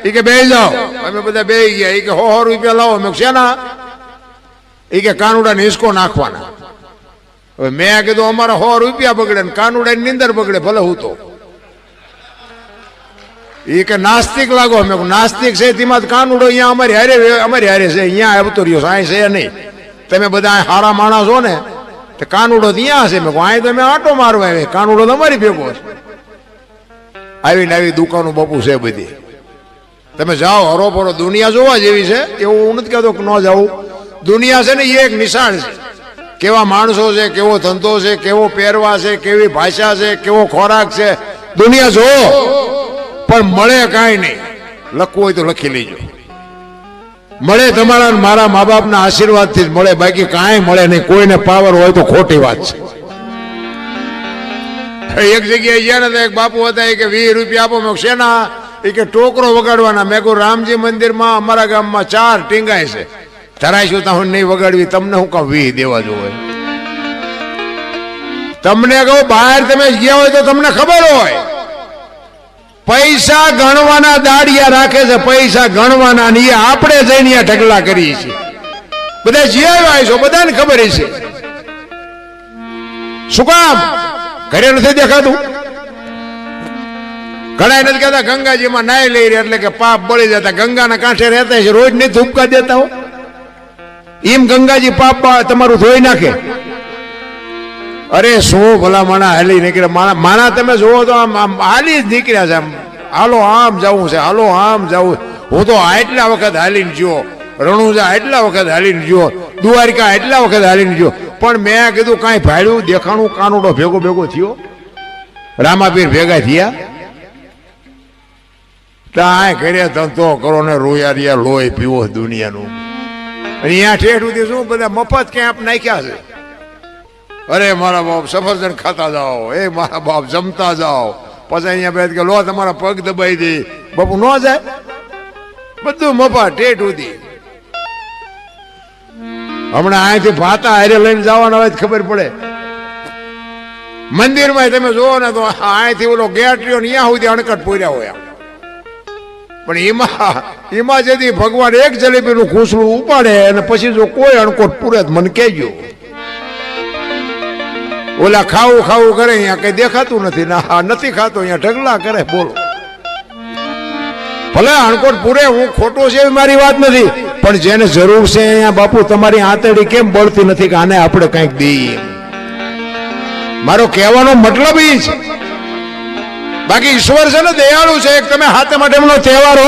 એ કે બેસી જાઓ. અમે બધા બેસી ગયા. એ કે 100 રૂપિયા લાવો. મેં શેના? એ કે કાનુડાને હિસકો નાખવાના. હવે મેં કીધું અમારા 100 રૂપિયા બગડે ને કાનુડાની નીંદર બગડે, ભલે હું તો. એ કે નાસ્તિક લાગો. મેં નાસ્તિક છે તેમાં કાનુડો અહીંયા અમારી હારે છે, અહીંયા આવતો રહ્યો, સાંઈ છે નહીં. તમે બધા હારા માણસ છો ને, તો કાનુડો ત્યાં હશે. મેં અહીં તમે આટો મારવા આવે, કાનુડો તમારી ભેગો છે. આવીને આવી દુકાનો બાપુ છે બધી. તમે જાઓ હરોપરો, દુનિયા જોવા જેવી છે. એવું હું નથી કહેતો કે ન જાઉં. દુનિયા છે ને એ એક નિશાળ છે. કેવા માણસો છે, કેવો ધંધો છે, કેવો પહેરવા છે, કેવી ભાષા છે, કેવો ખોરાક છે, દુનિયા જોવો. પણ મળે કાંઈ નહીં. લખવું હોય તો લખી લેજો. મળે તમારા મારા મા બાપના આશીર્વાદથી જ મળે, બાકી કાંઈ મળે નહીં. કોઈને પાવર હોય તો ખોટી વાત છે. એક જગ્યાએ ગયા ને એક બાપુ હતા, કે 20 રૂપિયા આપો. મેં શેના? એ કે ટોકરો વગાડવાના. મેં કહું રામજી મંદિરમાં અમારા ગામમાં 4 ટીંગાય છે, ધરાઈશું તો નહીં વગાડવી. તમને હું કામ 20 દેવા જોવે? તમને કહું બહાર તમે ગયા હોય તો તમને ખબર હોય, પૈસા ગણવાના દાડિયા રાખે છે, પૈસા ગણવાના. ને આપણે જઈને ઢગલા કરીએ છીએ. બધા જીવ્યા છો, બધાને ખબર છે. શું કામ? ઘરે નથી દેખાતું? ઘણા નથી કહેતા ગંગાજીમાં નાઈ લઈ રહ્યા એટલે કે પાપ બળી જતા. ગંગાના કાંઠે રહેતા છે, રોજ નહીં ધૂપકા દેતા હો. એમ ગંગાજી પાપ તમારું ધોઈ નાખે? અરે શું ભલા માણા હાલી નીકળ્યા. માણા તમે જોવો તો આમ હાલી જ નીકળ્યા છે. આમ હાલો આમ જવું છે, હાલો આમ જવું. હું તો આટલા વખત હાલીને ગયો, રણુજા એટલા વખત હાલીને ગયો, દ્વારિકા એટલા વખત હાલીને ગયો. પણ મેં કીધું કાંઈ ભાડ્યું દેખાણું? કાનુડો ભેગો થયો, રામાપીર ભેગા થયા. ત્યાં ઘરે ધંધો કરો ને રોયા લોહી પીવો દુનિયાનું. અહીંયા ઠેઠ સુધી શું બધા મફત કેમ્પ નાખ્યા છે. અરે મારા બાપ સફરજન ખાતા જાઓ, એ મારા બાપ જમતા જાઓ. પછી અહીંયા બેઠ કે લો તમારા પગ દબાઈ દે. બાપુ ન જાય, બધું મફત ઠેઠ સુધી. હમણાં અહીંથી ભાતા હારે લઈને જવાના હોય ખબર પડે. મંદિરમાં તમે જોવો ને તો અહીંથી ઓલો ગેટ રહ્યો ને ત્યાં સુધી અણકટ પૂર્યા હોય. પણ એમાં જેથી ભગવાન એક જલેબીનું ખૂસડું ઉપાડે અને પછી જો કોઈ અણકોટ પૂરે મને કહેજો. ઓલા ખાવું કરે, અહીંયા કઈ દેખાતું નથી. ના નથી ખાતો, અહીંયા ઢગલા કરે. બોલો, ભલે અણકોટ પૂરે, હું ખોટો છે એવી મારી વાત નથી. પણ જેને જરૂર છે અહીંયા બાપુ તમારી આંતરડી કેમ બળતી નથી કે આને આપણે કંઈક દઈએ? મારો કહેવાનો મતલબ એ છે. બાકી ઈશ્વર છે ને દયાળુ છે. તમે હાથે માટે એમનો તહેવાર હોય